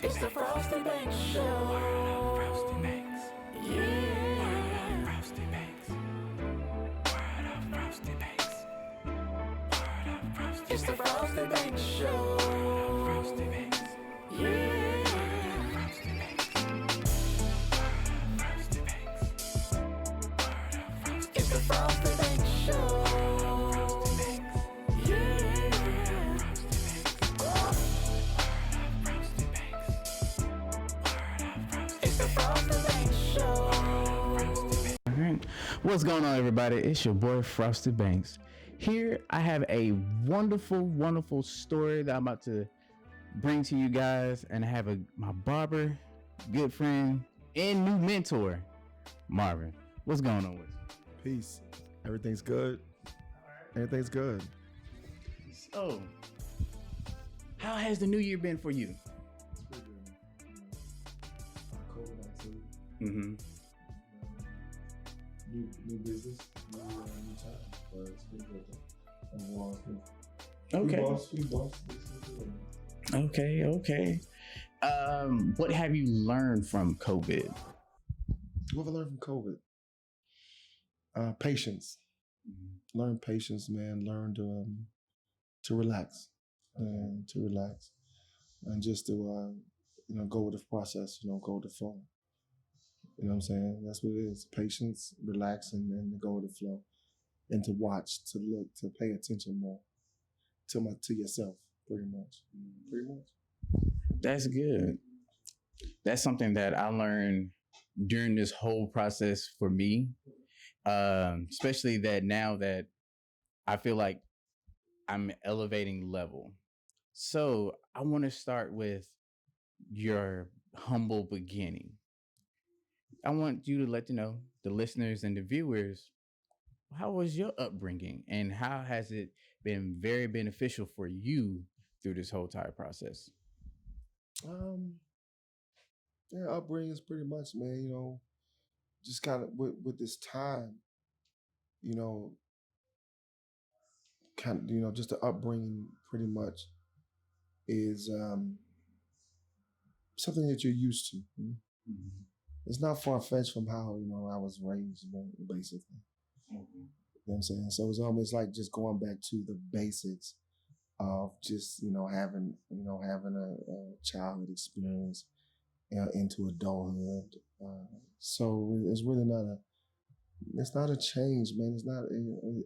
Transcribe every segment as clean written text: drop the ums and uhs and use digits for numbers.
It's the Frosty Banks Show. Yeah. It's the Frosty Banks Show. Yeah. It's the Frosty Banks Show. What's going on, everybody? It's your boy Frosty Banks. Here I have a wonderful story that I'm about to bring to you guys, and I have my barber, good friend, and new mentor, Marvin. What's going on with you? Peace. Everything's good. Everything's good. So, how has the new year been for you? It's pretty good. COVID-19. Mm-hmm. New business, new time, but it's been good. Okay. What have you learned from COVID? What have I learned from COVID? Patience. Learn patience, man. Learn to relax, and just to go with the process. Go with the flow. You know what I'm saying? That's what it is. Patience, relax, and go with the flow. And to watch, to look, to pay attention more to yourself, pretty much. That's good. That's something that I learned during this whole process for me, especially that now that I feel like I'm elevating level. So I want to start with your humble beginning. I want you to let the listeners and the viewers, how was your upbringing and how has it been very beneficial for you through this whole entire process? Upbringing is pretty much, man, just kind of with this time, just the upbringing pretty much is something that you're used to. Mm-hmm. It's not far-fetched from how, I was raised, basically. Mm-hmm. You know what I'm saying? So it's almost like just going back to the basics of just, having a childhood experience into adulthood. So it's really it's not a change, man.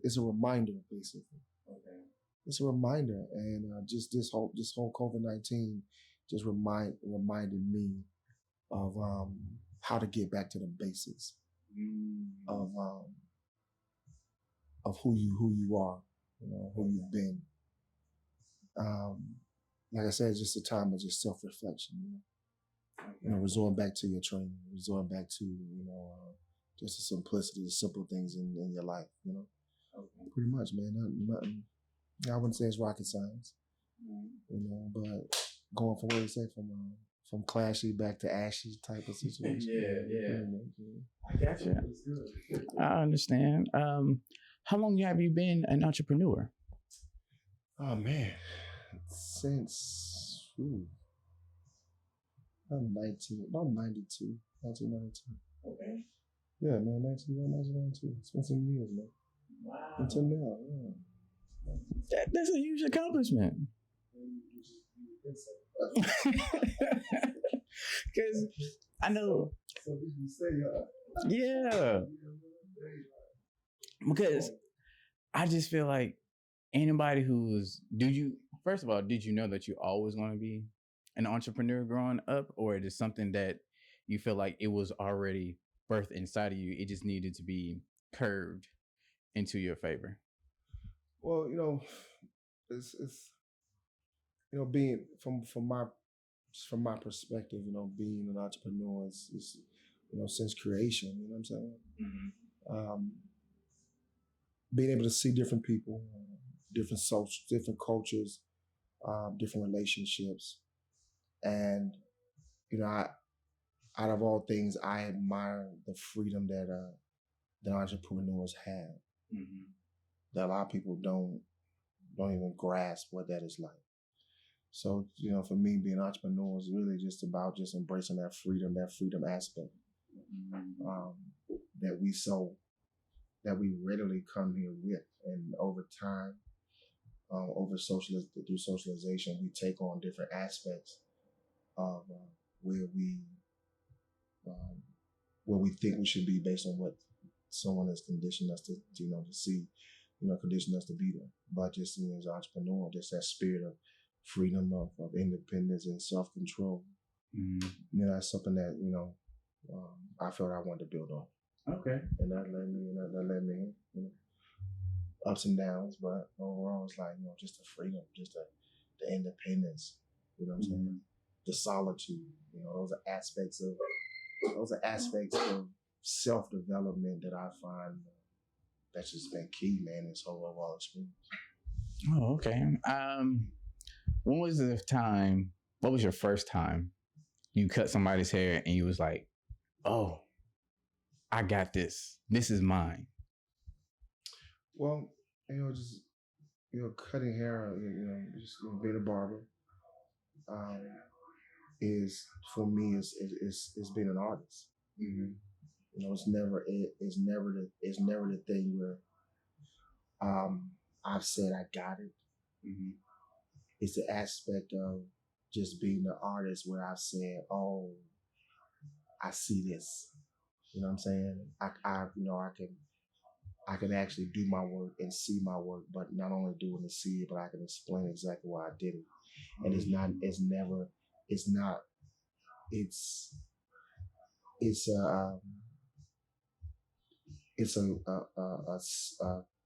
It's a reminder, basically. Okay. It's a reminder. And just this whole COVID-19 just reminded me of how to get back to the basics of who you are, who you've been. Like I said, it's just a time of just self-reflection, resorting back to your training, resorting back to, just the simplicity, the simple things in your life, Okay. Pretty much, man. Nothing. I wouldn't say it's rocket science, but going from what you say from clashy back to ashy type of situation. I gotcha. I understand. How long have you been an entrepreneur? Oh man, since I'm 1992. Okay. Yeah, man, 1992. It's been some years, man. Wow. Until now, yeah. That's a huge accomplishment. Because I know. Some people say, yeah. Because I just feel like anybody first of all, did you know that you always want to be an entrepreneur growing up, or is it something that you feel like it was already birthed inside of you? It just needed to be curved into your favor. Well, it's being from my perspective, being an entrepreneur is since creation. You know what I'm saying? Mm-hmm. Being able to see different people, different cultures, different relationships, and out of all things, I admire the freedom that entrepreneurs have. Mm-hmm. That a lot of people don't even grasp what that is like. So, for me, being an entrepreneur is really just about just embracing that freedom aspect that we readily come here with. And over time, through socialization, we take on different aspects of where we think we should be based on what someone has conditioned us to see, conditioned us to be there. But just as an entrepreneur, just that spirit of freedom, of independence and self-control, that's something that, I felt I wanted to build on. Okay. And that led me, ups and downs, but overall it's like, just the freedom, just the independence, you know what I'm saying? The solitude, those are aspects of self-development that I find that's just been key, man, this whole overall experience. Oh, okay. What was your first time you cut somebody's hair and you was like, oh, I got this. This is mine? Well, just, cutting hair, just being a barber, is for me is being an artist. It's never the thing where I've said I got it. It's the aspect of just being the artist where I've said, oh, I see this. You know what I'm saying? I can actually do my work and see my work, but not only do it and see it, but I can explain exactly why I did it. And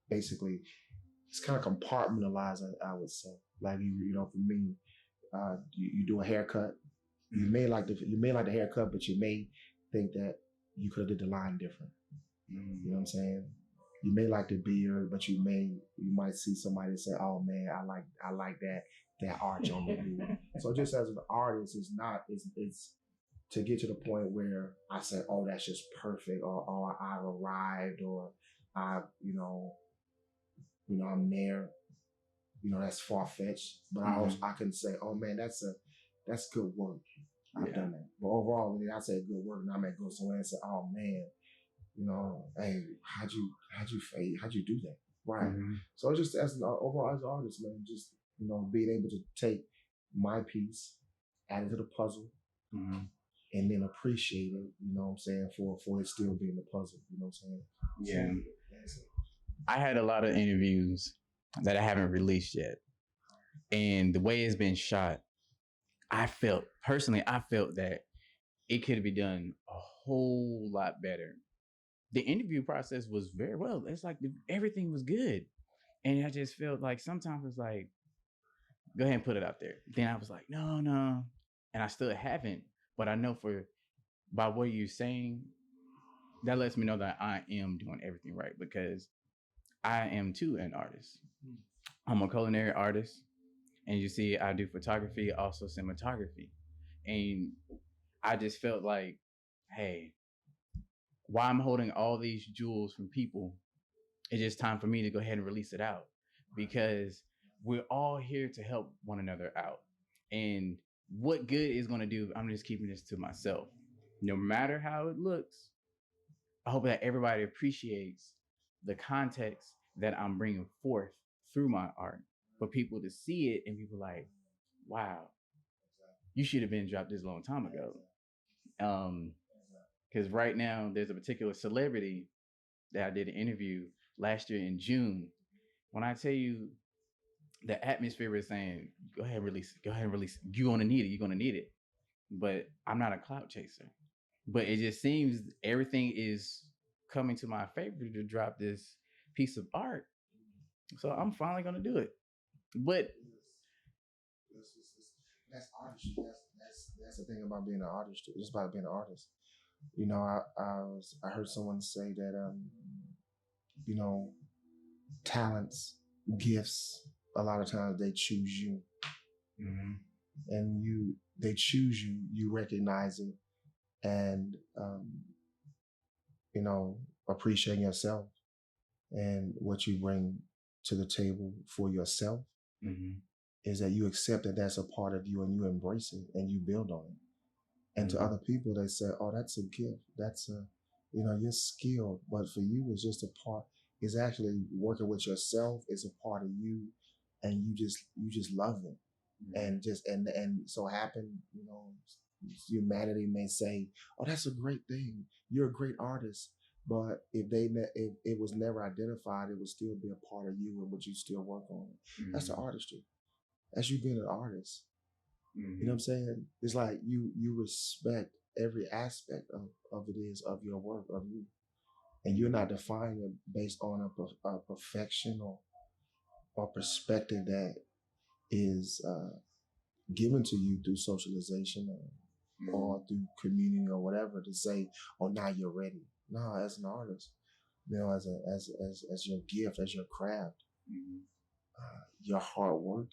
basically it's kind of compartmentalized. I would say, like for me, you do a haircut. You may like the haircut, but you may think that you could have did the line different. You know what I'm saying? You may like the beard, but you might see somebody say, "Oh man, I like that arch on the beard." So just as an artist, it's to get to the point where I say, "Oh, that's just perfect," or I've arrived, or I'm there. That's far fetched, but I can say, "Oh man, that's good work. I've done that." But overall, when I say good work, and I may go somewhere and say, "Oh man, hey, how'd you do that?" Right. So it's just overall as an artist, man, just being able to take my piece, add it to the puzzle, and then appreciate it. You know what I'm saying, for it still being the puzzle. You know what I'm saying? Yeah. So, I had a lot of interviews that I haven't released yet, and the way it's been shot, I felt that it could be done a whole lot better. The interview process was very well. It's like everything was good. And I just felt like sometimes it's like, go ahead and put it out there. Then I was like, no. And I still haven't. But I know by what you're saying, that lets me know that I am doing everything right, because I am too an artist. I'm a culinary artist. And you see, I do photography, also cinematography. And I just felt like, hey, while I'm holding all these jewels from people, it's just time for me to go ahead and release it out, because we're all here to help one another out. And what good is going to do if I'm just keeping this to myself? No matter how it looks, I hope that everybody appreciates the context that I'm bringing forth through my art, for people to see it and people like, wow, you should have been dropped this long time ago. Because right now there's a particular celebrity that I did an interview last year in June. When I tell you, the atmosphere is saying, go ahead and release it. Go ahead and release it. You're going to need it. But I'm not a clout chaser. But it just seems everything is coming to my favor to drop this piece of art. So I'm finally going to do it. But that's artistry. That's the thing about being an artist. It's about being an artist. I heard someone say that talents, gifts, a lot of times they choose you, and they choose you. You recognize it, and appreciate yourself and what you bring to the table for yourself. is that you accept that that's a part of you and you embrace it and you build on it. And to other people, they say, "Oh, that's a gift. That's a, you're skilled." But for you, it's just a part. It's actually working with yourself. It's a part of you, and you just love it. And so happen, humanity may say, "Oh, that's a great thing. You're a great artist." But if it was never identified, it would still be a part of you and what you still work on. That's the artistry. That's you being an artist. You know what I'm saying? It's like you respect every aspect of it is of your work, of you. And you're not defining it based on a perfection or perspective that is given to you through socialization or through community or whatever to say, "Oh, now you're ready." No, as an artist, as your gift, as your craft, your hard work,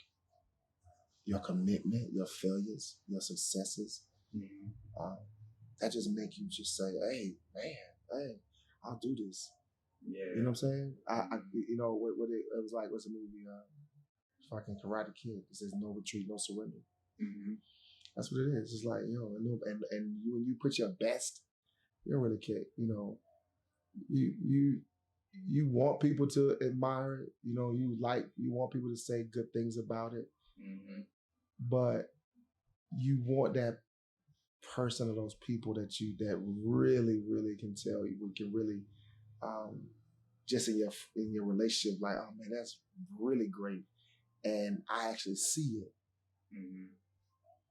your commitment, your failures, your successes, that just make you just say, "Hey, man, hey, I'll do this." Yeah. You know what I'm saying? What it was like. What's the movie? Fucking Karate Kid. It says, "No retreat, no surrender." That's what it is. It's like, and you, when you put your best, you don't really care. You want people to admire it. You want people to say good things about it, but you want that person or those people that really, really can tell you, we can really, just in your relationship, like, "Oh man, that's really great," and I actually see it.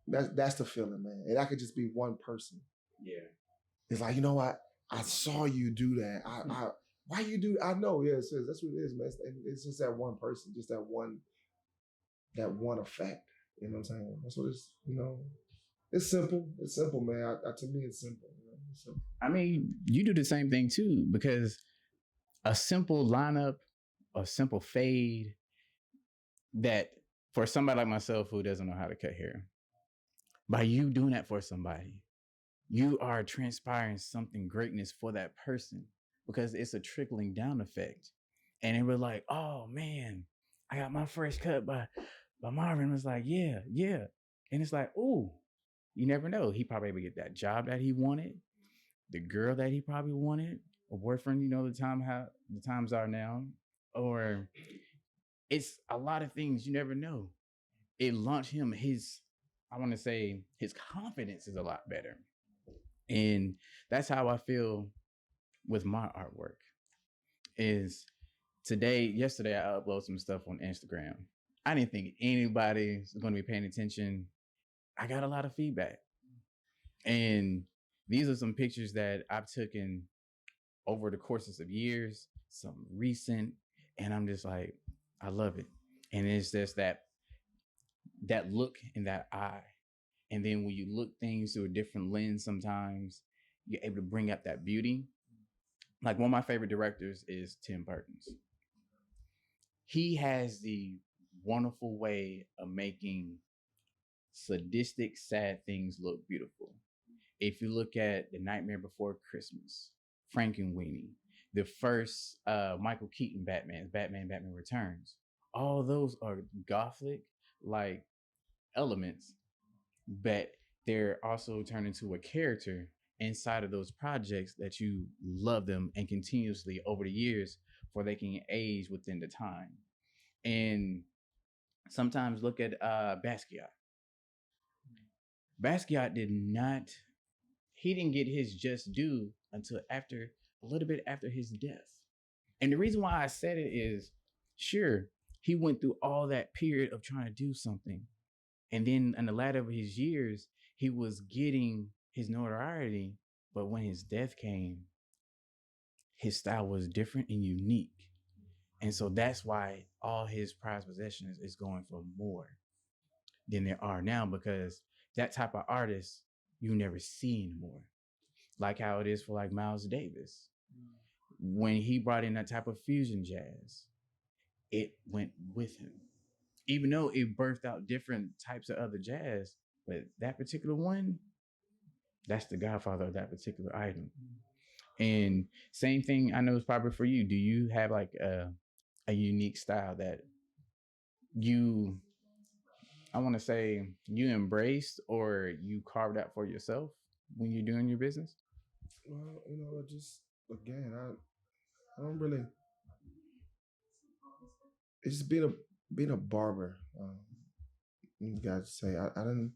That's the feeling, man. And that could just be one person. Yeah. It's like, I saw you do that. Why you do? I know, yeah. That's what it is, man. It's just that one person, just that one effect. You know what I'm saying? That's what it's. It's simple. It's simple, man. To me, it's simple. It's simple. I mean, you do the same thing too, because a simple lineup, a simple fade, that for somebody like myself who doesn't know how to cut hair, by you doing that for somebody, you are transpiring something greatness for that person, because it's a trickling down effect. And it was like, "Oh man, I got my fresh cut by Marvin." It was like, yeah. And it's like, "Ooh, you never know. He probably would get that job that he wanted, the girl that he probably wanted, a boyfriend, how the times are now." Or it's a lot of things you never know. It launched him I want to say his confidence is a lot better. And that's how I feel with my artwork. Is yesterday I uploaded some stuff on Instagram. I didn't think anybody was going to be paying attention. I got a lot of feedback. And these are some pictures that I've taken over the courses of years, some recent, and I'm just like, I love it. And it's just that look in that eye. And then when you look things through a different lens, sometimes you're able to bring up that beauty. Like, one of my favorite directors is Tim Burton's. He has the wonderful way of making sadistic, sad things look beautiful. If you look at The Nightmare Before Christmas, Frankenweenie, the first Michael Keaton Batman Returns, all those are gothic like elements, but they're also turned into a character inside of those projects that you love them and continuously over the years, for they can age within the time. And sometimes look at Basquiat. Basquiat didn't get his just due until a little bit after his death. And the reason why I said it is, sure, he went through all that period of trying to do something. And then in the latter of his years, he was getting his notoriety. But when his death came, his style was different and unique. And so that's why all his prized possessions is going for more than there are now, because that type of artist you never see anymore. Like how it is for like Miles Davis. When he brought in that type of fusion jazz, it went with him. Even though it birthed out different types of other jazz, but that particular one, that's the godfather of that particular item. And same thing, I know it's probably for you. Do you have like a unique style that you I want to say you embraced or you carved out for yourself when you're doing your business? Well, just again, I don't really. It's just being a barber. You got to say I didn't,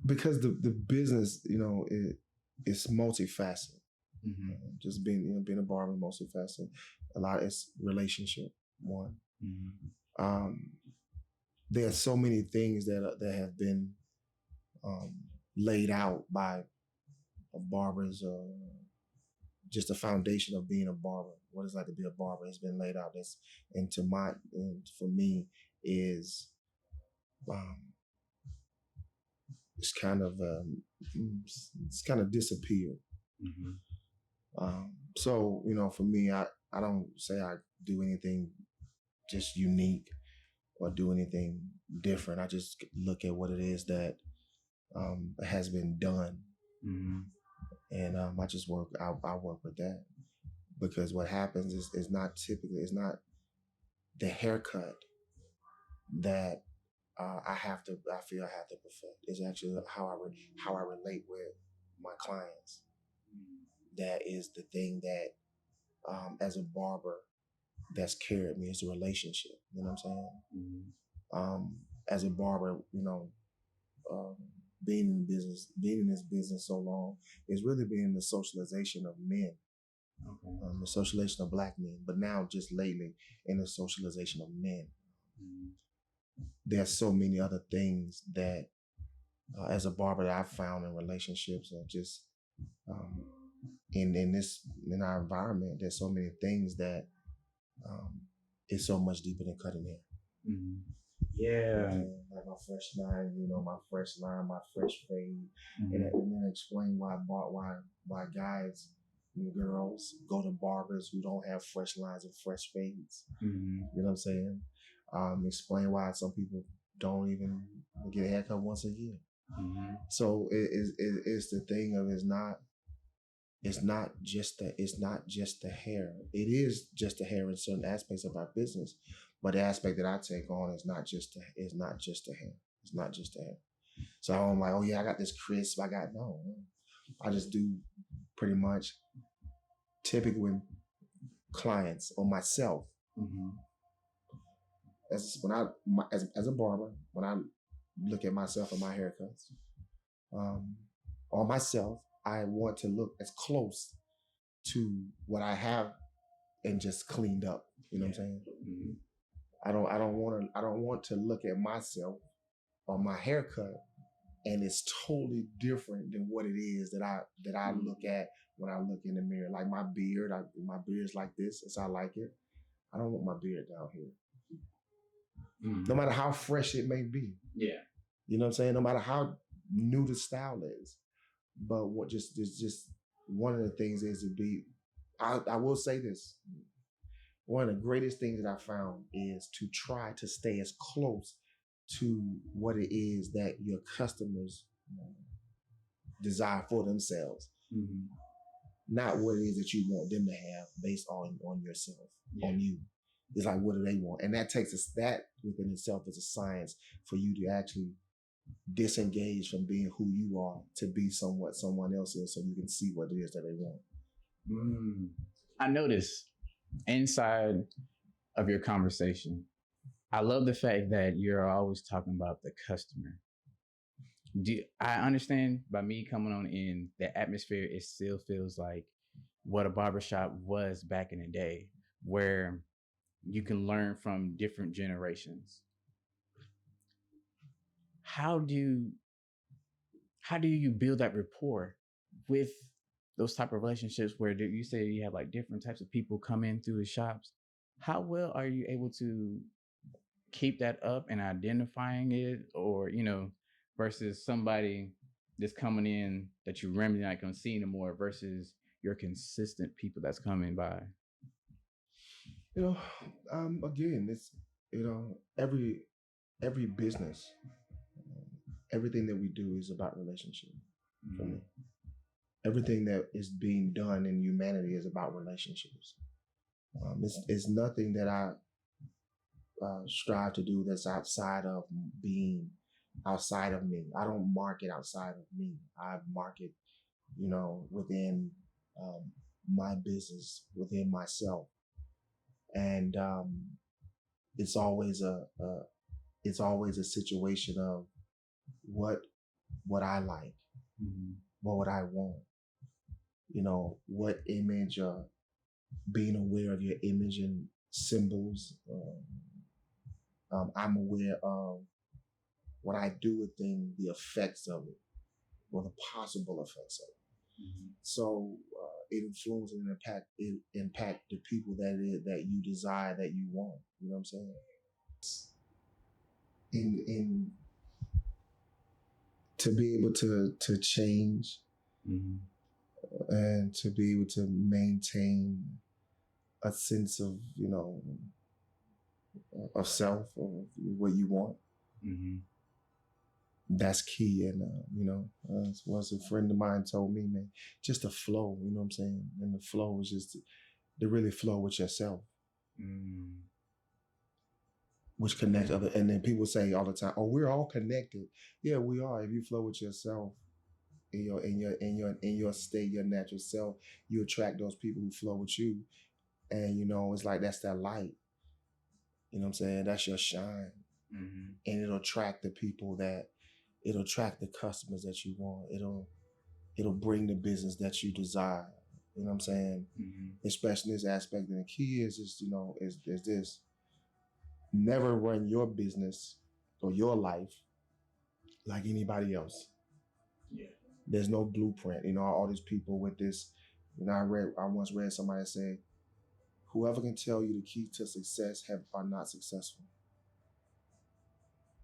because the business, it's multifaceted. Mm-hmm. Just being a barber, multifaceted. A lot it's relationship one. Mm-hmm. There's so many things that have been laid out by a barber's just the foundation of being a barber. What it's like to be a barber has been laid out. And for me is um, it's kind of disappeared. Mm-hmm. So for me, I don't say I do anything just unique or do anything different. I just look at what it is that has been done, Mm-hmm. and I just work. I work with that, because what happens is not typically, it's not the haircut that I feel I have to perfect. It's actually how I relate with my clients. That is the thing that, as a barber, that's carried me, is a relationship. You know what I'm saying? Mm-hmm. As a barber, um, being in this business so long, is really being the socialization of men, Okay. the socialization of Black men. But now, just lately, in the socialization of men, Mm-hmm. there's so many other things that, as a barber, that I've found in relationships, or just um, in our environment. There's so many things that is so much deeper than cutting hair. Mm-hmm. Yeah. Like my fresh line, my fresh line, my fresh fade, Mm-hmm. and then explain why guys and girls go to barbers who don't have fresh lines and fresh fades. Mm-hmm. You know what I'm saying? Explain why some people don't even get a haircut once a year. Mm-hmm. So it's the thing of, it's not just the hair. It is just the hair in certain aspects of our business, but the aspect that I take on is not just the hair. It's not just the hair. So I'm like, oh yeah, I got this crisp. No. I just do pretty much, typically with clients or myself. Mm-hmm. As a barber, when I look at myself and my haircuts, on myself, I want to look as close to what I have and just cleaned up. You know what I'm saying? Mm-hmm. I don't want to look at myself or my haircut and it's totally different than what it is that I look at when I look in the mirror. Like my beard's like this, as I like it. I don't want my beard down here. Mm-hmm. No matter how fresh it may be. Yeah. You know what I'm saying? No matter how new the style is. But what just one of the things is to be, I will say this. One of the greatest things that I found is to try to stay as close to what it is that your customers desire for themselves. Mm-hmm. Not what it is that you want them to have based on yourself, on you. It's like, what do they want? And that within itself is a science for you to actually disengage from being who you are to be somewhat someone else is, so you can see what it is that they want. I noticed inside of your conversation, I love the fact that you're always talking about the customer. I understand by me coming on in the atmosphere, it still feels like what a barbershop was back in the day, where you can learn from different generations. How do you build that rapport with those type of relationships where you say you have like different types of people come in through the shops? How well are you able to keep that up and identifying it, or versus somebody that's coming in that you really not gonna see anymore versus your consistent people that's coming by? Again, it's every business, everything that we do is about relationship. For me, everything that is being done in humanity is about relationships. It's nothing that strive to do that's outside of being outside of me. I don't market outside of me. I market, within my business, within myself, and it's always a situation of what I like, what would I want, what image, being aware of your image and symbols. I'm aware of what I do with things, the effects of it, or the possible effects of it. So it influences and impact the people that you desire, that you want. You know what I'm saying? In to be able to change and to be able to maintain a sense of of self or what you want. That's key. And once a friend of mine told me, man, just the flow. You know what I'm saying? And the flow is just to really flow with yourself, which connects other. And then people say all the time, "Oh, we're all connected." Yeah, we are. If you flow with yourself, in your state, your natural self, you attract those people who flow with you. And it's like that's that light. You know what I'm saying? That's your shine. And it'll attract the people it'll attract the customers that you want. It'll bring the business that you desire. You know what I'm saying? Especially in this aspect. And the key is this. Never run your business or your life like anybody else. Yeah. There's no blueprint. All these people with this. I once read somebody say, whoever can tell you the key to success are not successful.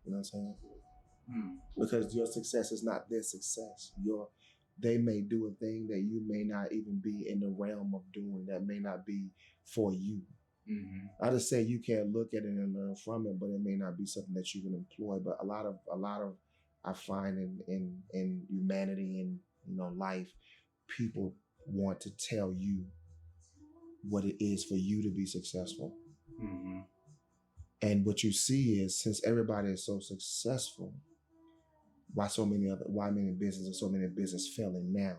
You know what I'm saying? Because your success is not their success. They may do a thing that you may not even be in the realm of doing, that may not be for you. I just say you can look at it and learn from it, but it may not be something that you can employ. But a lot of I find in humanity and life, people want to tell you what it is for you to be successful. And what you see is, since everybody is so successful, why many businesses failing now?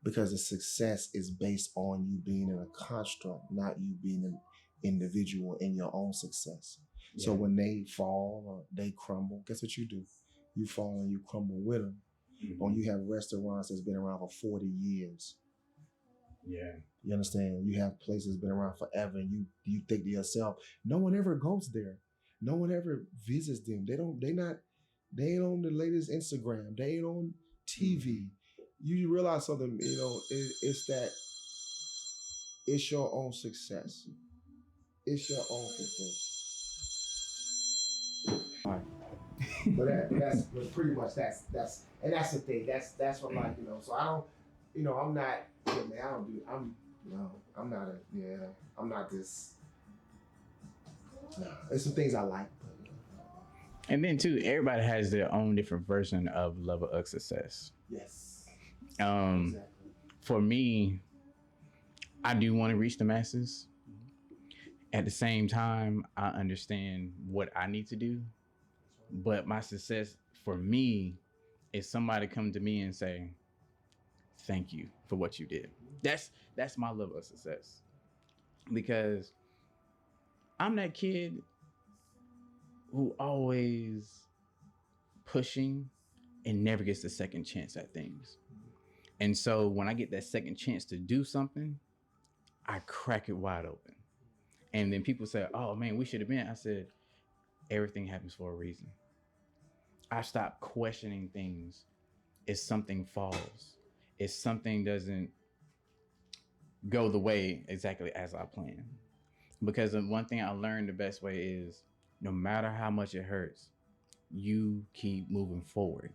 Because the success is based on you being in a construct, not you being an individual in your own success. Yeah. So when they fall or they crumble, guess what you do? You fall and you crumble with them. Or you have restaurants that's been around for 40 years. Yeah. You understand? You have places been around forever, and you think to yourself, no one ever goes there. No one ever visits them. They ain't on the latest Instagram. They ain't on TV. You realize something, it's that it's your own success. It's your own success. All right. But pretty much that's and that's the thing. That's what so I don't, I'm not, man, I'm not this. No, there's some things I like. And then too, everybody has their own different version of level of success. Yes. Exactly. For me, I do want to reach the masses. At the same time, I understand what I need to do. But my success for me is somebody come to me and say, thank you for what you did. That's my level of success. Because I'm that kid who always pushing and never gets a second chance at things. And so when I get that second chance to do something, I crack it wide open. And then people say, oh man, we should have been. I said, everything happens for a reason. I stopped questioning things if something falls, if something doesn't go the way exactly as I planned. Because one thing I learned the best way is, no matter how much it hurts, you keep moving forward.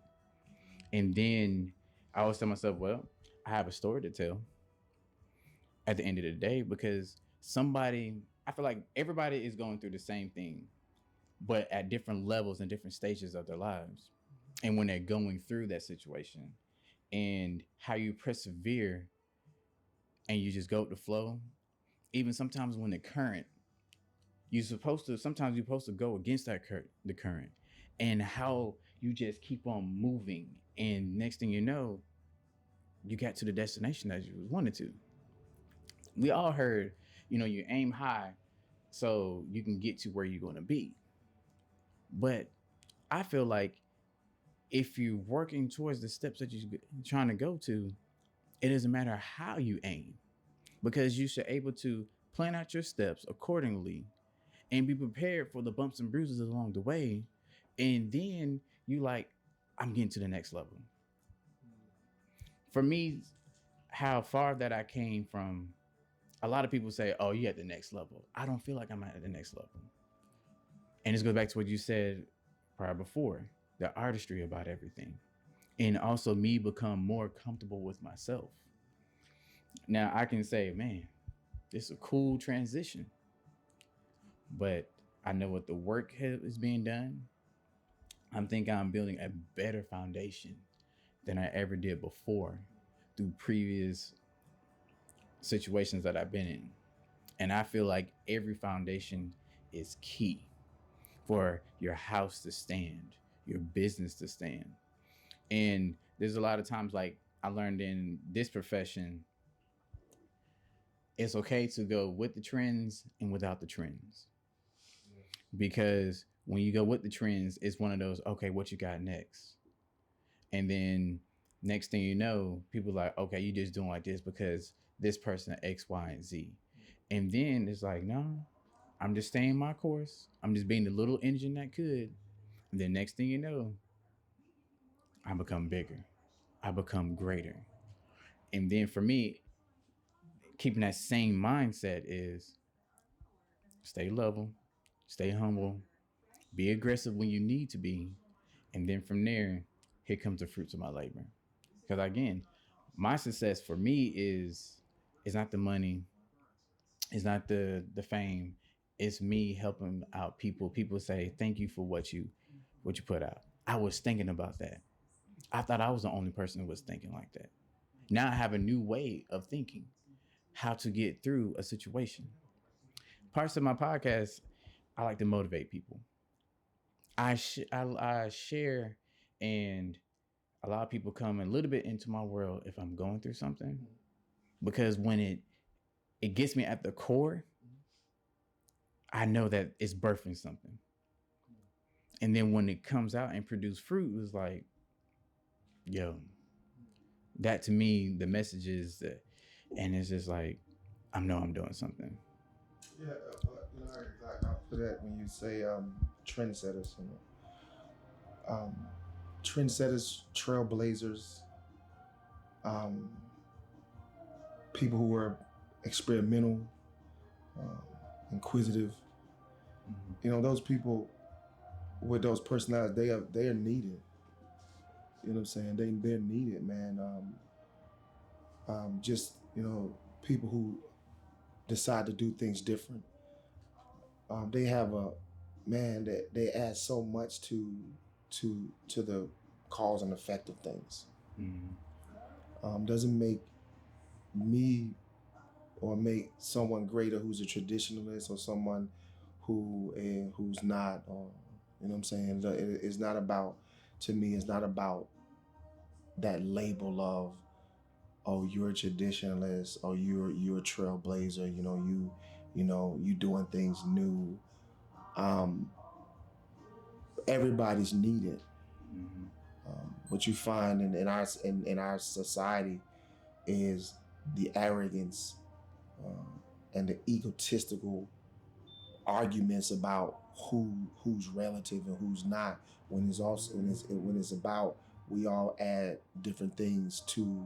And then I always tell myself, well, I have a story to tell at the end of the day, because I feel like everybody is going through the same thing, but at different levels and different stages of their lives. And when they're going through that situation, and how you persevere and you just go with the flow, even sometimes when the current, sometimes you're supposed to go against the current, and how you just keep on moving, and next thing you know, you got to the destination that you wanted to. We all heard, you aim high so you can get to where you're going to be. But I feel like if you're working towards the steps that you're trying to go to, it doesn't matter how you aim, because you should able to plan out your steps accordingly and be prepared for the bumps and bruises along the way. And then you like, I'm getting to the next level. For me, how far that I came from, a lot of people say, oh, you at the next level. I don't feel like I'm at the next level. And this goes back to what you said prior before, the artistry about everything. And also me become more comfortable with myself. Now I can say, man, this is a cool transition, but I know what the work is being done. I'm thinking I'm building a better foundation than I ever did before through previous situations that I've been in. And I feel like every foundation is key for your house to stand, your business to stand. And there's a lot of times, like I learned in this profession, it's okay to go with the trends and without the trends. Because when you go with the trends, it's one of those, okay, what you got next? And then next thing you know, people are like, okay, you just doing like this because this person X, Y, and Z. And then it's like, no, I'm just staying my course. I'm just being the little engine that could. And then next thing you know, I become bigger. I become greater. And then for me, keeping that same mindset is stay level, stay humble, be aggressive when you need to be. And then from there, here comes the fruits of my labor. Because again, my success for me is not the money, it's not the fame. It's me helping out people. People say, thank you for what you put out. I was thinking about that. I thought I was the only person who was thinking like that. Now I have a new way of thinking how to get through a situation. Parts of my podcast, I like to motivate people. I share, and a lot of people come a little bit into my world if I'm going through something, because when it gets me at the core, I know that it's birthing something. And then when it comes out and produce fruit, it's like, yo, that to me, the message is that, and it's just like, I know I'm doing something. Yeah, like after that, when you say trendsetters, trendsetters, trailblazers, people who are experimental, inquisitive. Mm-hmm. Those people with those personalities, they are needed. You know what I'm saying? They're needed, man. Just people who decide to do things different. They have that they add so much to the cause and effect of things. Mm-hmm. Doesn't make me or make someone greater who's a traditionalist or someone who's not, or you know what I'm saying? It's not about, to me, it's not about that label of, oh, you're a traditionalist, or you're a trailblazer, you doing things new. Everybody's needed. Mm-hmm. What you find in our society is the arrogance and the egotistical arguments about who's relative and who's not. When it's about, we all add different things to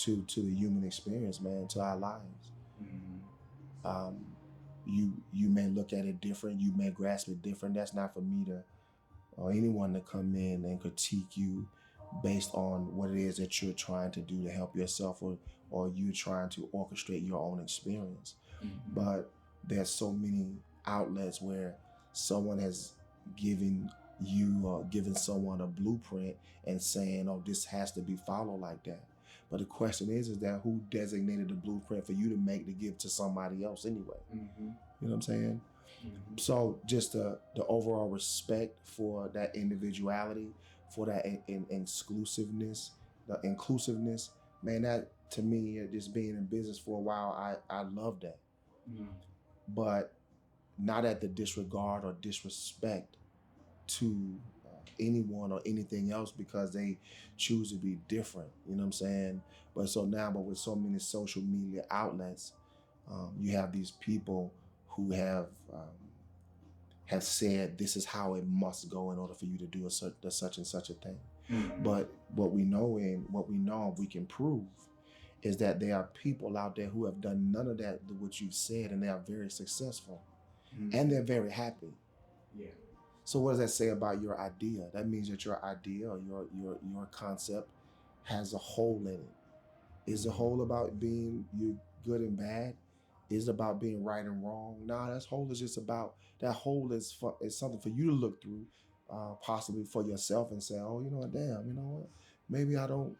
the human experience, man, to our lives. Mm-hmm. You may look at it different, you may grasp it different. That's not for me to, or anyone to come in and critique you based on what it is that you're trying to do to help yourself, or you're trying to orchestrate your own experience. Mm-hmm. But there's so many outlets where someone has given you or given someone a blueprint and saying, oh, this has to be followed like that. But the question is that who designated the blueprint for you to give to somebody else anyway? Mm-hmm. You know what I'm saying? So just the overall respect for that individuality, for that exclusiveness, the inclusiveness, man, that to me, just being in business for a while, I love that. But not at the disregard or disrespect to anyone or anything else because they choose to be different. You know what I'm saying? But with so many social media outlets, you have these people who have said this is how it must go in order for you to do such and such a thing. But what we know we can prove is that there are people out there who have done none of that, what you've said, and they are very successful and they're very happy. Yeah. So what does that say about your idea? That means that your idea or your concept has a hole in it. Is the hole about being you good and bad? Is it about being right and wrong? No, that hole is just about is something for you to look through, possibly for yourself and say, oh, you know what, damn, you know what? Maybe I don't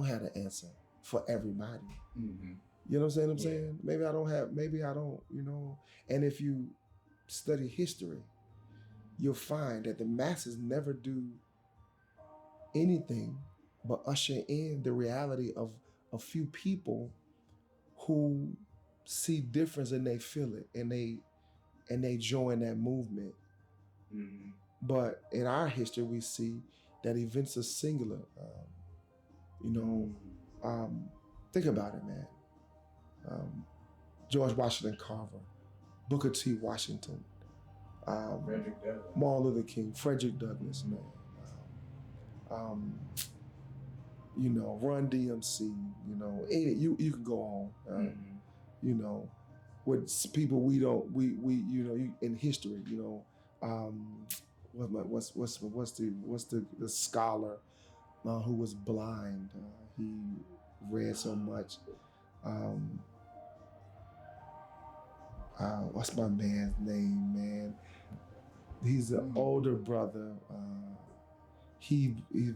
have the answer for everybody. You know what I'm saying? Maybe I don't, you know. And if you study history, you'll find that the masses never do anything but usher in the reality of a few people who see difference and they feel it and they join that movement. But in our history, we see that events are singular. Think about it, man. George Washington Carver, Booker T. Washington, Martin Luther King, Frederick Douglass, man. Run DMC, you can go on, with people we in history, what's the scholar who was blind, he read so much, what's my man's name, man? He's an older brother. He's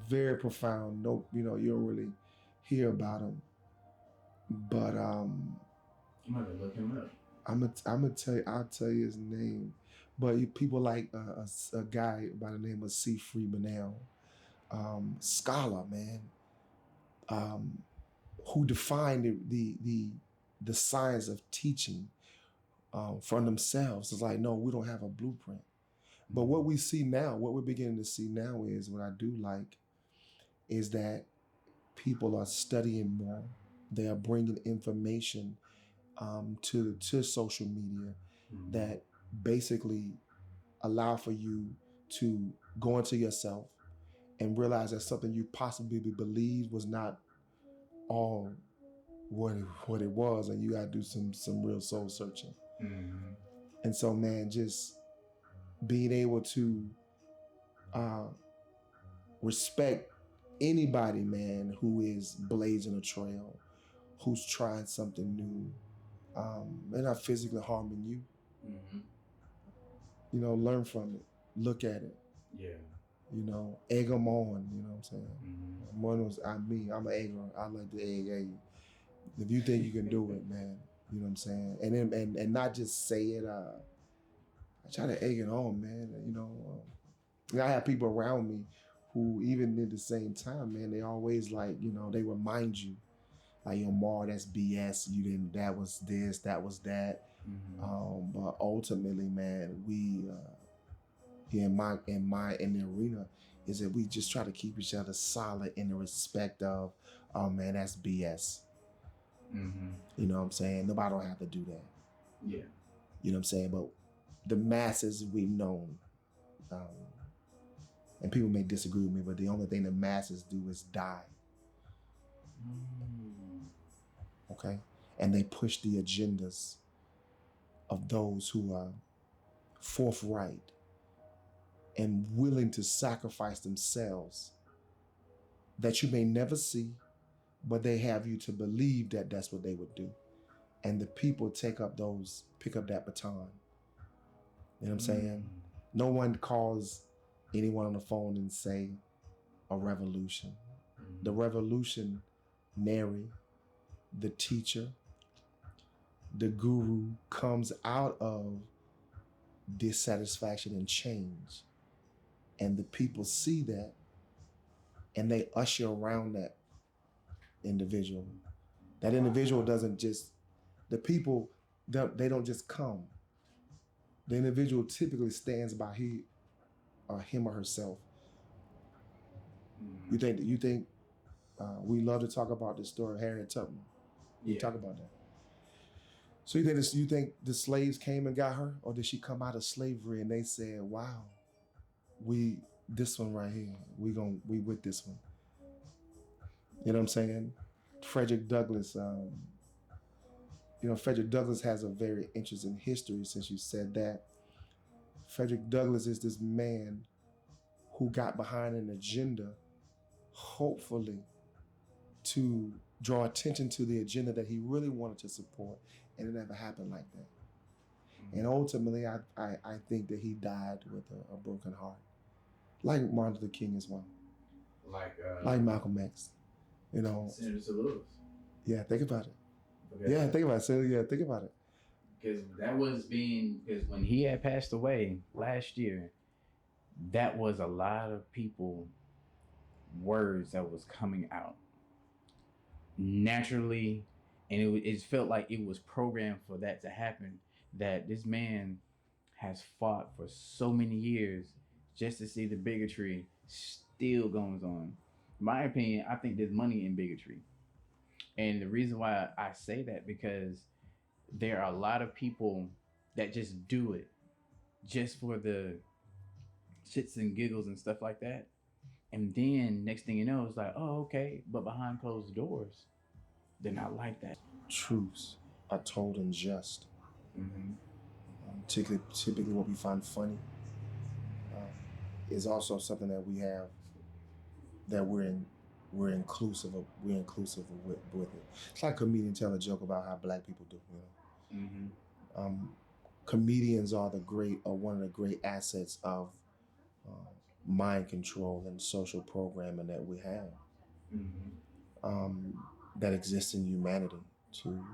very profound. No, you don't really hear about him. But I'm gonna look him up. I'll tell you his name. But people like a guy by the name of C. Freeman, scholar, man, who defined the science of teaching for themselves. It's like, no, we don't have a blueprint. But what we see now, what we're beginning to see now is, what I do like, is that people are studying more. They are bringing information to social media that basically allow for you to go into yourself and realize that something you possibly believed was not all what it was, and you got to do some real soul searching. And so, man, just being able to respect anybody, man, who is blazing a trail, who's trying something new. They're not physically harming you. Learn from it, look at it. Egg them on, you know what I'm saying? One was I'm an egger. I like to egg. If you think you can do it, man, you know what I'm saying? And then and not just say it, I try to egg it on, man. I have people around me who, even at the same time, man, they always they remind you, like, Mar, that's BS. You didn't. That was this. That was that. But ultimately, man, we here in the arena is that we just try to keep each other solid in the respect of, oh man, that's BS. You know what I'm saying? Nobody don't have to do that. Yeah. You know what I'm saying? But the masses we've known, and people may disagree with me, but the only thing the masses do is die. Okay? And they push the agendas of those who are forthright and willing to sacrifice themselves, that you may never see, but they have you to believe that that's what they would do. And the people pick up that baton. You know what I'm saying? No one calls anyone on the phone and say a revolution. The revolutionary, the teacher, the guru, comes out of dissatisfaction and change. And the people see that and they usher around that individual. That individual doesn't just, the people, they don't just come. The individual typically stands by him or herself. You think we love to talk about the story of Harriet Tubman. We talk about that. So you think the slaves came and got her, or did she come out of slavery and they said, "Wow, this one right here, we with this one." You know what I'm saying? Frederick Douglass. Frederick Douglass has a very interesting history. Since you said that, Frederick Douglass is this man who got behind an agenda, hopefully to draw attention to the agenda that he really wanted to support, and it never happened like that. And ultimately, I think that he died with a broken heart, like Martin Luther King as well, like Malcolm X. Senator Lewis. Yeah, think about it. Okay. Yeah, think about it. Yeah, think about it. Because when he had passed away last year, that was a lot of people words that was coming out naturally, and it felt like it was programmed for that to happen. That this man has fought for so many years just to see the bigotry still goes on. In my opinion, I think there's money in bigotry, and the reason why I say that because there are a lot of people that just do it just for the shits and giggles and stuff like that. And then next thing you know, it's like, oh, okay. But behind closed doors, they're not like that. Truths are told in jest. Mm-hmm. Typically what we find funny is also something that we have that we're inclusive of with it. It's like a comedian telling a joke about how black people do, Mm-hmm. Comedians are one of the great assets of mind control and social programming that we have, that exists in humanity to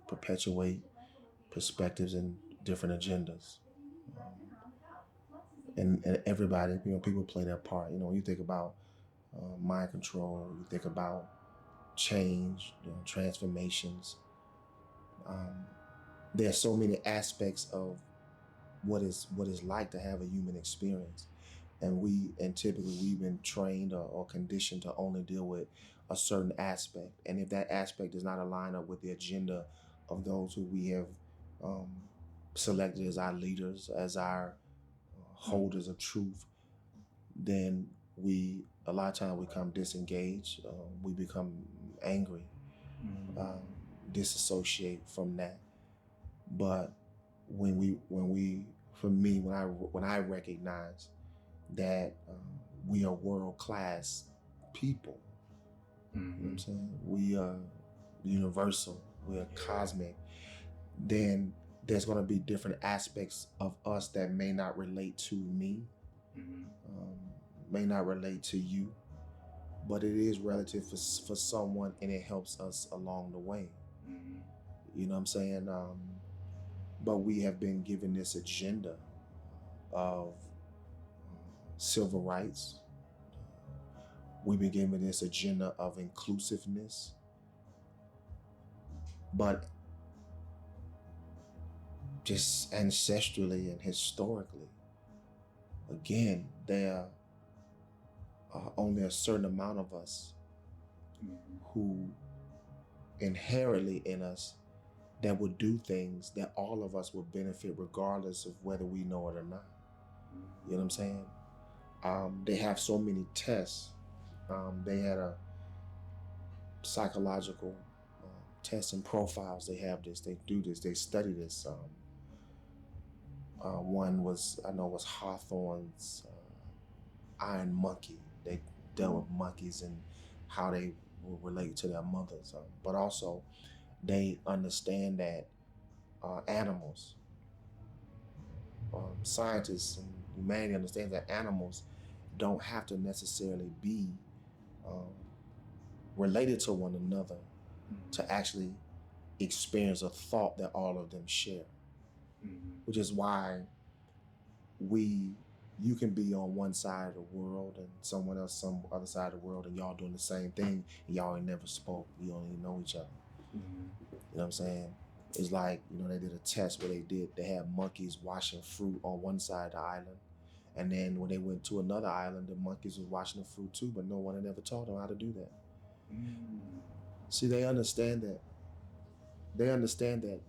perpetuate perspectives and different agendas. And everybody, people play their part. When you think about mind control, you think about change, transformations. There are so many aspects of what is like to have a human experience, and typically we've been trained or conditioned to only deal with a certain aspect, and if that aspect does not align up with the agenda of those who we have selected as our leaders, as our holders of truth, then a lot of times we become disengaged, we become angry, disassociate from that. But when I recognize that we are world-class people, you know what I'm saying? We are universal, we are cosmic, then there's going to be different aspects of us that may not relate to me, may not relate to you, but it is relative for someone, and it helps us along the way. You know what I'm saying? But we have been given this agenda of civil rights. We've been given this agenda of inclusiveness. But just ancestrally and historically, again, there are only a certain amount of us who inherently in us that would do things that all of us would benefit regardless of whether we know it or not. You know what I'm saying? They have so many tests. They had a psychological tests and profiles. They have this, they do this, they study this. One was Hawthorne's Iron Monkey. They dealt with monkeys and how they will relate to their mothers. But also, they understand that animals, scientists and humanity understands that animals don't have to necessarily be related to one another to actually experience a thought that all of them share. Which is why you can be on one side of the world and someone else some other side of the world, and y'all doing the same thing, and y'all ain't never spoke. You don't even know each other. Mm-hmm. You know what I'm saying? It's like, they did a test where they had monkeys washing fruit on one side of the island. And then when they went to another island, the monkeys was washing the fruit too, but no one had ever taught them how to do that. Mm. See, they understand that. They understand that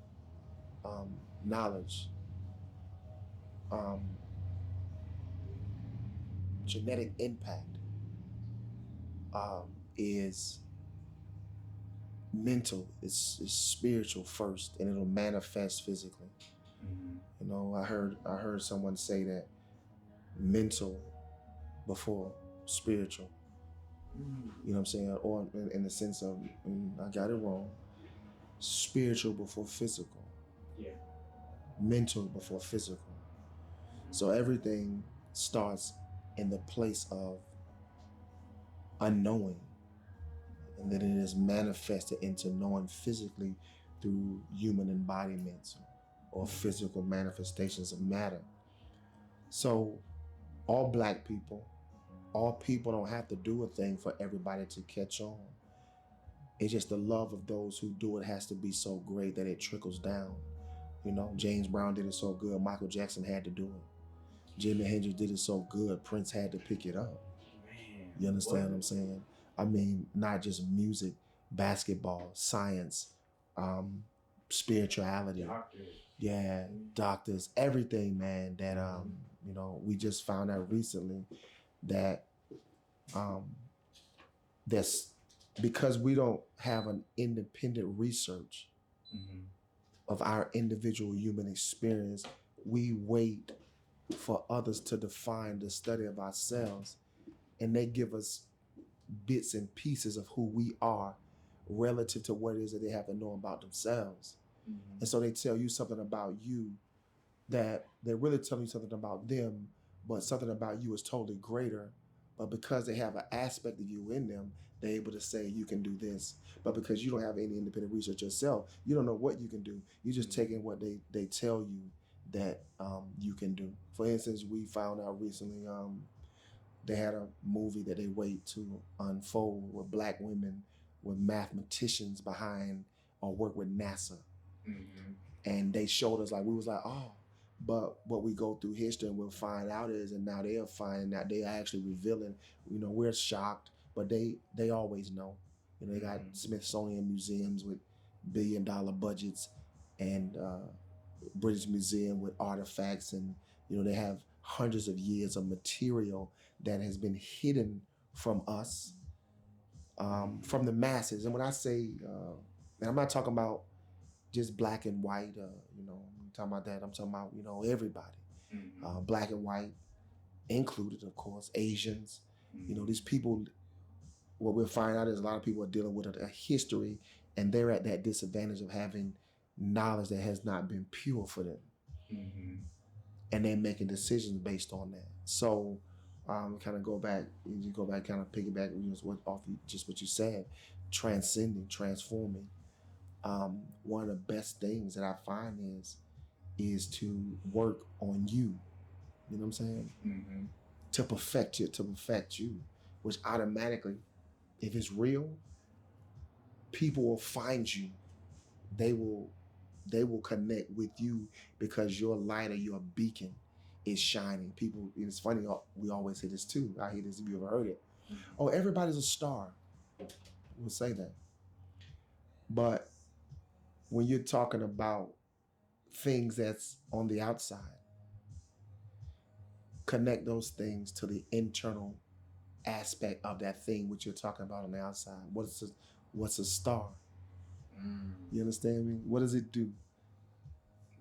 knowledge, genetic impact is mental, it's spiritual first, and it'll manifest physically. Mm-hmm. I heard someone say that mental before spiritual. Mm. You know what I'm saying? Or in the sense of, I got it wrong, spiritual before physical. Yeah. Mental before physical. So everything starts in the place of unknowing, and then it is manifested into knowing physically through human embodiments or physical manifestations of matter. So all Black people, all people don't have to do a thing for everybody to catch on. It's just the love of those who do it has to be so great that it trickles down. James Brown did it so good, Michael Jackson had to do it. Jimi Hendrix did it so good, Prince had to pick it up. Man, You understand what I'm saying? I mean, not just music, basketball, science, spirituality. Doctors. Yeah, doctors, everything, man, that we just found out recently that that's because we don't have an independent research Mm-hmm. of our individual human experience. We wait for others to define the study of ourselves, and they give us bits and pieces of who we are relative to what it is that they have to know about themselves. Mm-hmm. And so they tell you something about you that they're really telling you something about them, but something about you is totally greater. But because they have an aspect of you in them, they're able to say you can do this. But because you don't have any independent research yourself, you don't know what you can do. You're just taking what they tell you that you can do. For instance, we found out recently they had a movie that they wait to unfold where Black women were mathematicians behind or work with NASA. Mm-hmm. And they showed us, like, we was like, oh, but what we go through history and we'll find out is, and now they're finding out, they're actually revealing, we're shocked, but they always know. They got Smithsonian museums with billion-dollar budgets and British Museum with artifacts, and they have hundreds of years of material that has been hidden from us, from the masses. And when I say, and I'm not talking about just Black and white, I'm talking about that. I'm talking about, everybody, Mm-hmm. Black and white included, of course, Asians. Mm-hmm. These people, what we'll find out is a lot of people are dealing with a history, and they're at that disadvantage of having knowledge that has not been pure for them. Mm-hmm. And they're making decisions based on that. So, kind of kind of piggyback just what you said, transcending, transforming. One of the best things that I find is to work on you. You know what I'm saying? Mm-hmm. To perfect you, which automatically, if it's real, people will find you. They will connect with you because your light or your beacon is shining. People, it's funny, we always say this too. I hear this if you ever heard it. Oh, everybody's a star. We'll say that. But when you're talking about things that's on the outside, connect those things to the internal aspect of that thing which you're talking about on the outside. What's a star? You understand me? What does it do?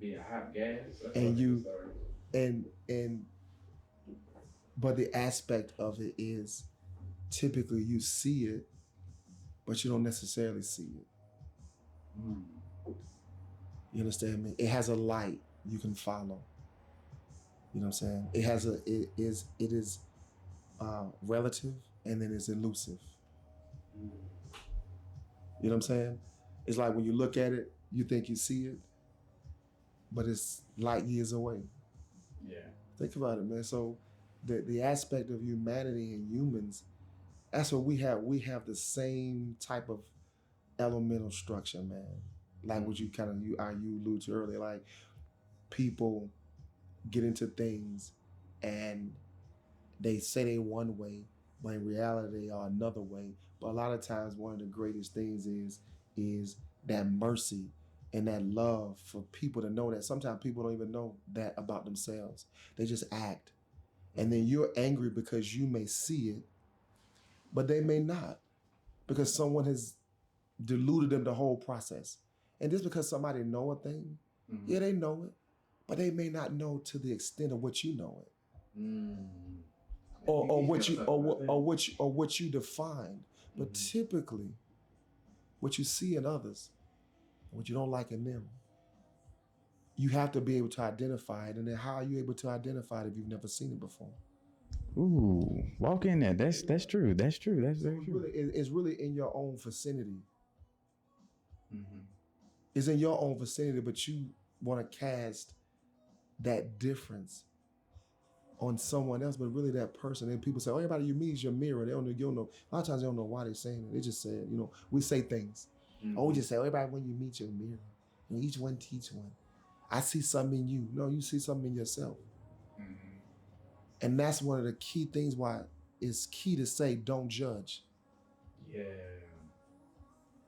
Be a hot gas. But the aspect of it is typically you see it, but you don't necessarily see it. You understand me? It has a light you can follow. You know what I'm saying? It is relative, and then it's elusive. You know what I'm saying? It's like when you look at it, you think you see it, but it's light years away. Yeah. Think about it, man. So the aspect of humanity and humans, that's what we have. We have the same type of elemental structure, man. Like what you alluded to earlier, like people get into things and they say they one way, but in reality they are another way. But a lot of times one of the greatest things is that mercy and that love for people to know that sometimes people don't even know that about themselves. They just act. And then you're angry because you may see it, but they may not, because someone has deluded them the whole process. And just because somebody know a thing, yeah, they know it, but they may not know to the extent of what you know it. Or what you define. But typically, what you see in others, what you don't like in them, you have to be able to identify it. And then how are you able to identify it if you've never seen it before? Ooh, walk in there. That's true. That's true. That's very true. It's really in your own vicinity. It's in your own vicinity, but you want to cast that difference on someone else, but really that person. And people say, oh, everybody you meet is your mirror. They don't know, you don't know. A lot of times they don't know why they're saying it. They just say, we say things. Oh, we just say, oh, everybody when you meet your mirror. Each one teach one. I see something in you. No, you see something in yourself. And that's one of the key things why it's key to say, don't judge. Yeah.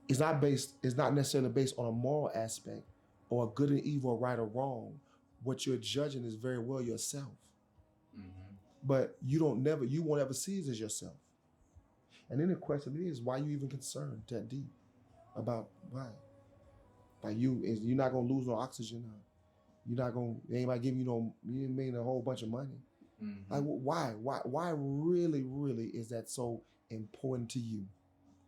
It's not necessarily based on a moral aspect or good and evil, or right or wrong. What you're judging is very well yourself. But you won't ever see it as yourself. And then the question is, why are you even concerned that deep about why? Like you're not gonna lose no oxygen. You're not gonna, anybody give you made a whole bunch of money. Like why really is that so important to you?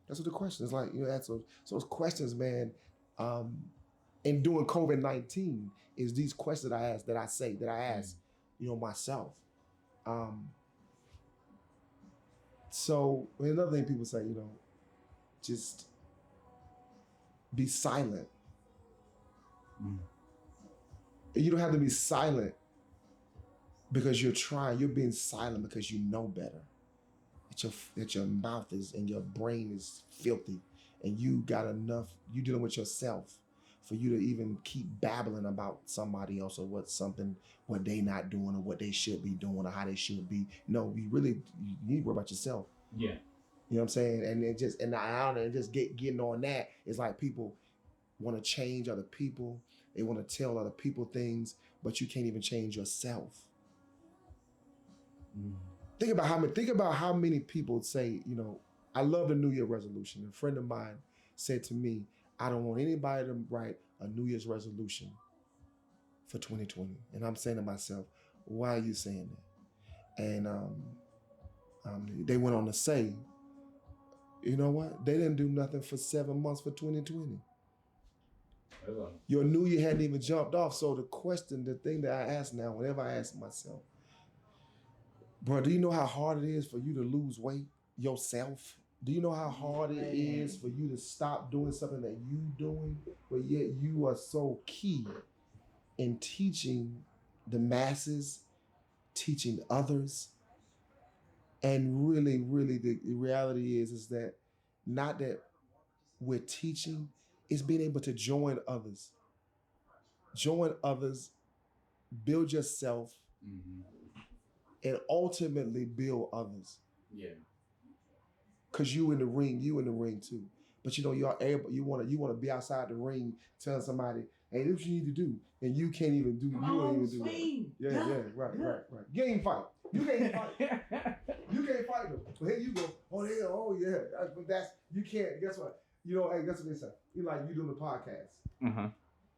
That's what the question is. Like, that's so those questions, man. And doing COVID-19 is these questions that I ask myself. So another thing people say, just be silent. You don't have to be silent because you're trying. You're being silent because you know better. That your mouth is and your brain is filthy, and you got enough. You dealing with yourself for you to even keep babbling about somebody else or what they not doing or what they should be doing or how they should be. No, you need to worry about yourself. Yeah. You know what I'm saying? And it just getting on that is like people want to change other people. They want to tell other people things, but you can't even change yourself. Think about how many people say, I love the New Year resolution. A friend of mine said to me, I don't want anybody to write a New Year's resolution for 2020. And I'm saying to myself, why are you saying that? And they went on to say, you know what? They didn't do nothing for 7 months for 2020. Hello. Your New Year hadn't even jumped off. So the thing that I ask now, whenever I ask myself, bro, do you know how hard it is for you to lose weight yourself? Do you know how hard it is for you to stop doing something that you doing, but yet you are so key in teaching the masses, teaching others? And really, really, the reality is that not that we're teaching, it's being able to join others. Join others, build yourself, and ultimately build others. Yeah. Cause you in the ring too. But you want to be outside the ring telling somebody, hey, this is what you need to do. And you can't even do that. Yeah, right. You ain't fight. You can't fight them. But here you go. Oh yeah. But you can't. Guess what? Hey, guess what they say? You doing the podcast. Man,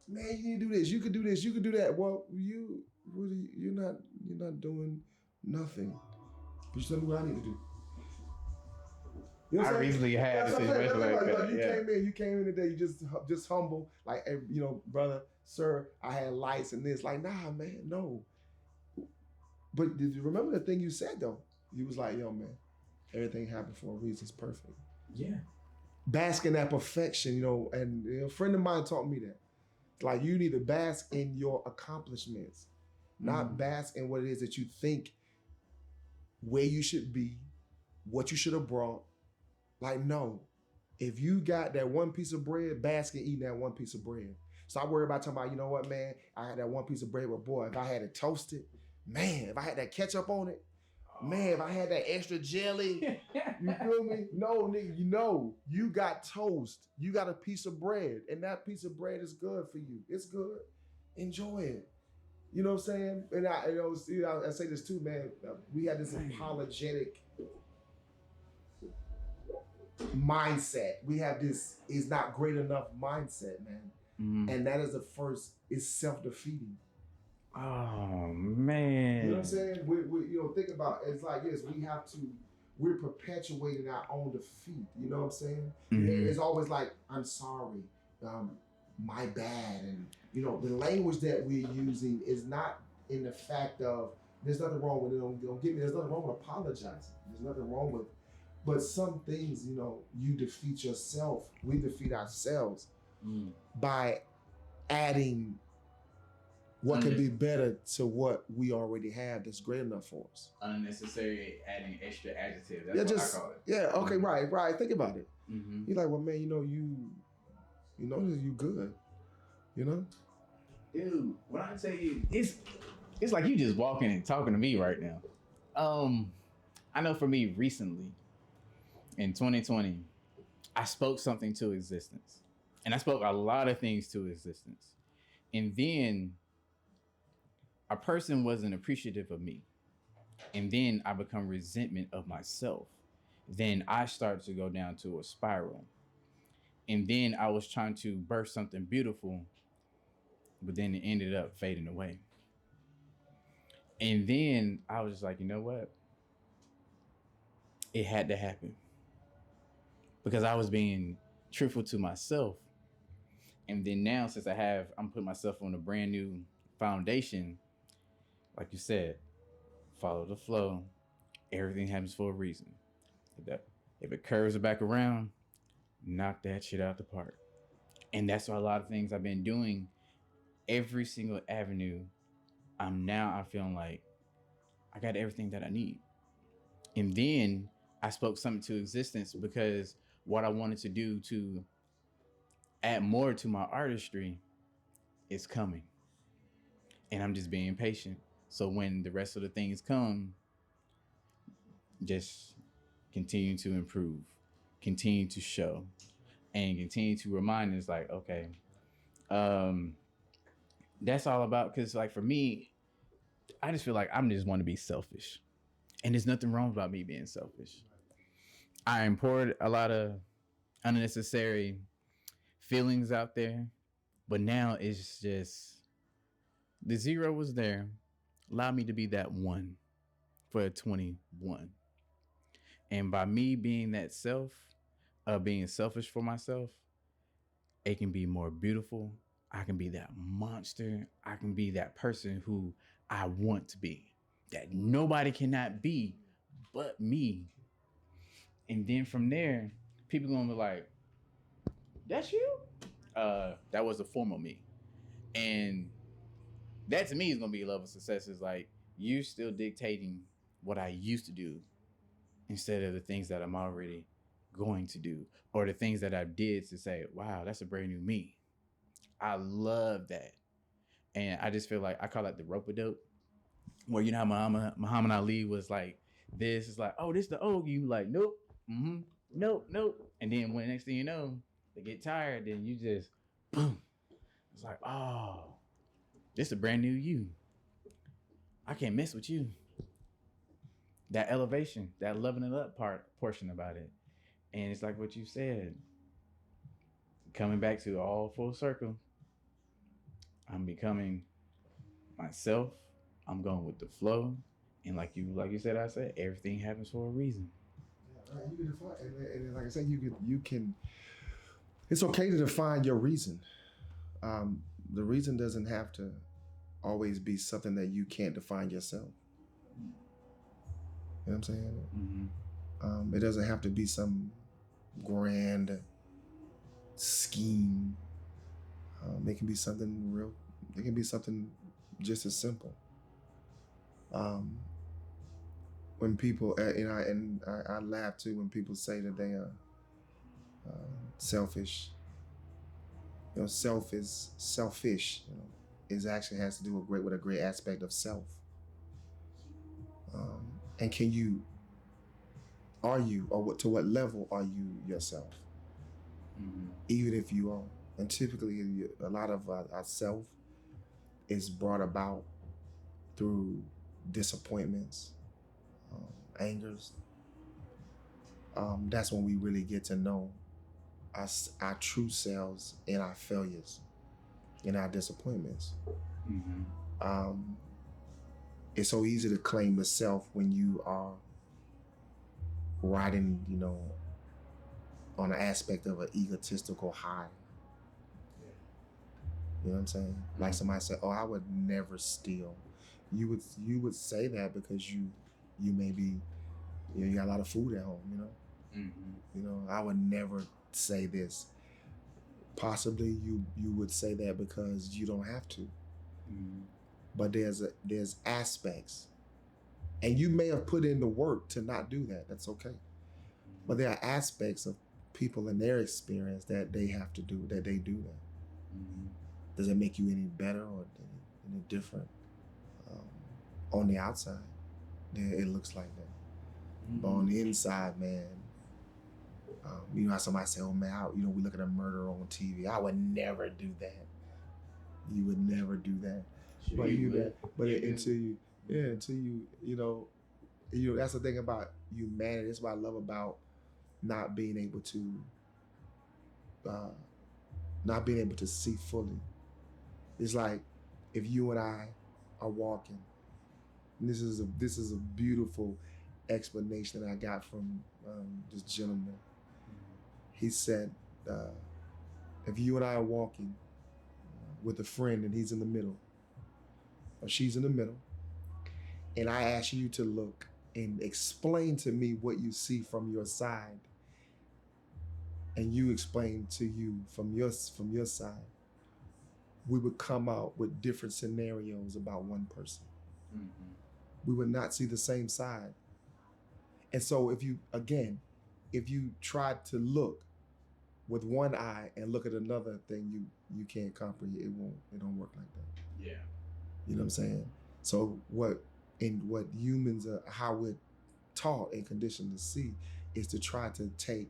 you need to do this. You could do this. You could do that. Well, you're not doing nothing. But you tell me what I need to do. I recently had a situation like that. You came in today, you just humble, like, brother, sir, I had lights and this. Like, nah, man, no. But did you remember the thing you said though? You was like, yo, man, everything happened for a reason. It's perfect. Yeah. Bask in that perfection, and a friend of mine taught me that. Like, you need to bask in your accomplishments. not bask in what it is that you think where you should be, what you should have brought. Like, no. If you got that one piece of bread, bask in eating that one piece of bread. Stop worrying about talking about, you know what, man, I had that one piece of bread, but boy, if I had it toasted, man, if I had that ketchup on it, man, if I had that extra jelly, you feel me? No, nigga, you got toast. You got a piece of bread, and that piece of bread is good for you. It's good. Enjoy it. You know what I'm saying? And I say this too, man. We had this apologetic mindset. We have this is not great enough mindset, man. Mm-hmm. And that is the first, it's self-defeating. Oh, man. You know what I'm saying? We think about it. It's like, yes, we're perpetuating our own defeat. You know what I'm saying? Mm-hmm. It's always like, I'm sorry, my bad. And, the language that we're using is not in the fact of, there's nothing wrong with it. Don't get me, there's nothing wrong with apologizing. There's nothing wrong with it. But some things, you defeat yourself. We defeat ourselves by adding what can be better to what we already have that's great enough for us. Unnecessary adding extra adjectives. That's what I call it. Yeah, okay, Mm-hmm. right. Think about it. Mm-hmm. You're like, well, man, you good. Dude, when I tell you, it's like you just walking and talking to me right now. I know for me recently, in 2020, I spoke something to existence. And I spoke a lot of things to existence. And then a person wasn't appreciative of me. And then I become resentment of myself. Then I start to go down to a spiral. And then I was trying to birth something beautiful, but then it ended up fading away. And then I was just like, you know what? It had to happen. Because I was being truthful to myself. And then now, since I'm putting myself on a brand new foundation, like you said, follow the flow. Everything happens for a reason. If it curves it back around, knock that shit out the park. And that's why a lot of things I've been doing, every single avenue, I'm feeling like I got everything that I need. And then I spoke something to existence because what I wanted to do to add more to my artistry is coming. And I'm just being patient. So when the rest of the things come, just continue to improve, continue to show, and continue to remind us like, okay, that's all about, because like for me, I just feel like I'm just want to be selfish. And there's nothing wrong about me being selfish. I import a lot of unnecessary feelings out there, but now it's just the zero was there. Allow me to be that one for 21. And by me being that being selfish for myself, it can be more beautiful. I can be that monster. I can be that person who I want to be, that nobody cannot be but me. And then from there, people gonna be like, that's you? That was a former me. And that to me is gonna be a level of success, is like you still dictating what I used to do instead of the things that I'm already going to do, or the things that I did to say, wow, that's a brand new me. I love that. And I just feel like I call it the rope-a-dope, where you know how Muhammad Ali was like, this is like, oh, this the old you, like, nope, nope. And then when the next thing you know, they get tired, then you just, boom. It's like, oh, this is a brand new you. I can't mess with you. That elevation, that leveling up portion about it. And it's like what you said, coming back to all full circle. I'm becoming myself. I'm going with the flow. And like you said, everything happens for a reason. Yeah, you can define, and like I said, you can. It's okay to define your reason. The reason doesn't have to always be something that you can't define yourself. You know what I'm saying? Mm-hmm. It doesn't have to be some grand scheme. It can be something real. It can be something just as simple. When people, I laugh too when people say that they are selfish. Self is selfish. Is actually has to do with a great aspect of self. And can you, are you, or to what level are you yourself? Even if you are, and typically a lot of our self is brought about through disappointments, angers. That's when we really get to know our true selves and our failures and our disappointments. It's so easy to claim the self when you are riding, on an aspect of an egotistical high. You know what I'm saying? Like somebody said, "Oh, I would never steal." You would say that because you may be, you got a lot of food at home. I would never say this. Possibly you would say that because you don't have to. But there's aspects, and you may have put in the work to not do that. That's okay. But there are aspects of people in their experience that they have to do, that they do that. Does it make you any better or any different? On the outside, it looks like that. But on the inside, man, how somebody say, "Oh man, we look at a murder on TV. I would never do that." You would never do that. Sure, until you, that's the thing about humanity. That's what I love about not being able to see fully. It's like if you and I are walking. And this is a beautiful explanation that I got from this gentleman. He said, if you and I are walking with a friend and he's in the middle, or she's in the middle, and I ask you to look and explain to me what you see from your side, and you explain to you from your side, we would come out with different scenarios about one person. We would not see the same side. And so if you try to look with one eye and look at another thing, you can't comprehend. It don't work like that. Yeah. You know what I'm saying? So what humans are, how we're taught and conditioned to see, is to try to take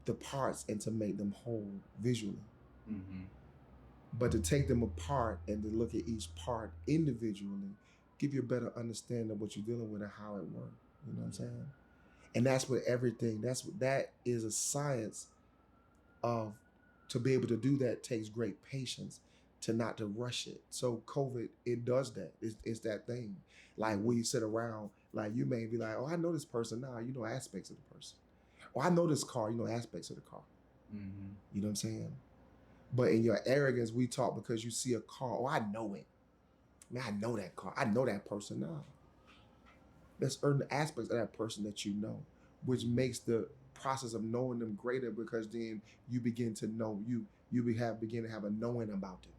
the parts and to make them whole visually. But to take them apart and to look at each part individually, give you a better understanding of what you're dealing with and how it works. You know what I'm saying? And that's what everything, that is a science of, to be able to do that takes great patience, to not to rush it. So COVID, it does that. It's that thing. Like when you sit around, like you may be like, "Oh, I know this person." Now you know aspects of the person. Or I know this car, you know aspects of the car. You know what I'm saying? But in your arrogance, we talk because you see a car. "Oh, I know it. Man, I know that car. I know that person." Now, there's certain aspects of that person that you know, which makes the process of knowing them greater, because then you begin to know, begin to have a knowing about it.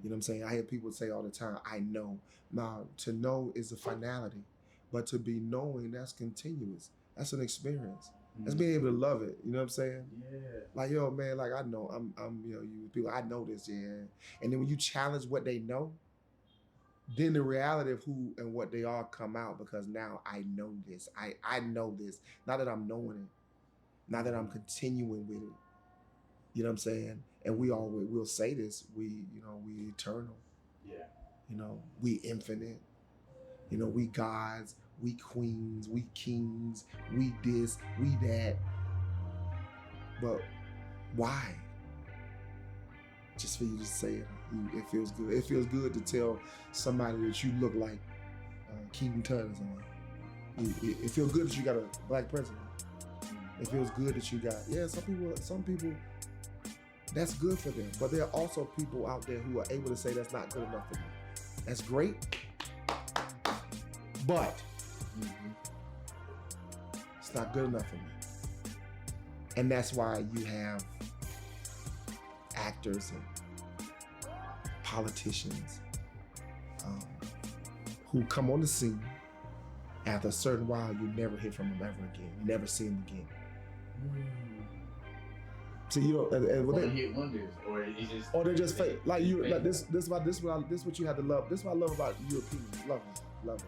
You know what I'm saying? I hear people say all the time, "I know." Now, to know is a finality, but to be knowing, that's continuous. That's an experience. That's being able to love it. You know what I'm saying? Yeah. Like, yo, man, like I know, I'm you people, I know this, yeah. And then when you challenge what they know, then the reality of who and what they are come out, because now I know this. I know this. Not that I'm knowing it. Not that I'm continuing with it. You know what I'm saying? And we'll say this, we eternal. Yeah. We infinite. We gods, we queens, we kings, we this, we that. But why? Just for you to say it, it feels good. It feels good to tell somebody that you look like Keaton Tubbs. It feels good that you got a black president. It feels good that you got, some people, that's good for them. But there are also people out there who are able to say that's not good enough for me. That's great, but it's not good enough for me. And that's why you have actors and politicians who come on the scene. After a certain while, you never hear from them ever again. You never see them again. See, you know, and Or hit wonders, or it's just, or they're just fake. Like you, like this what you have to love. This is what I love about Europeans. Love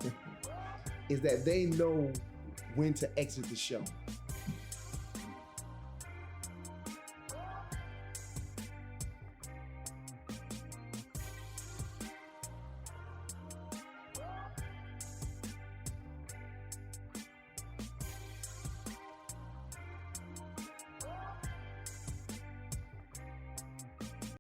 it. Is that they know when to exit the show.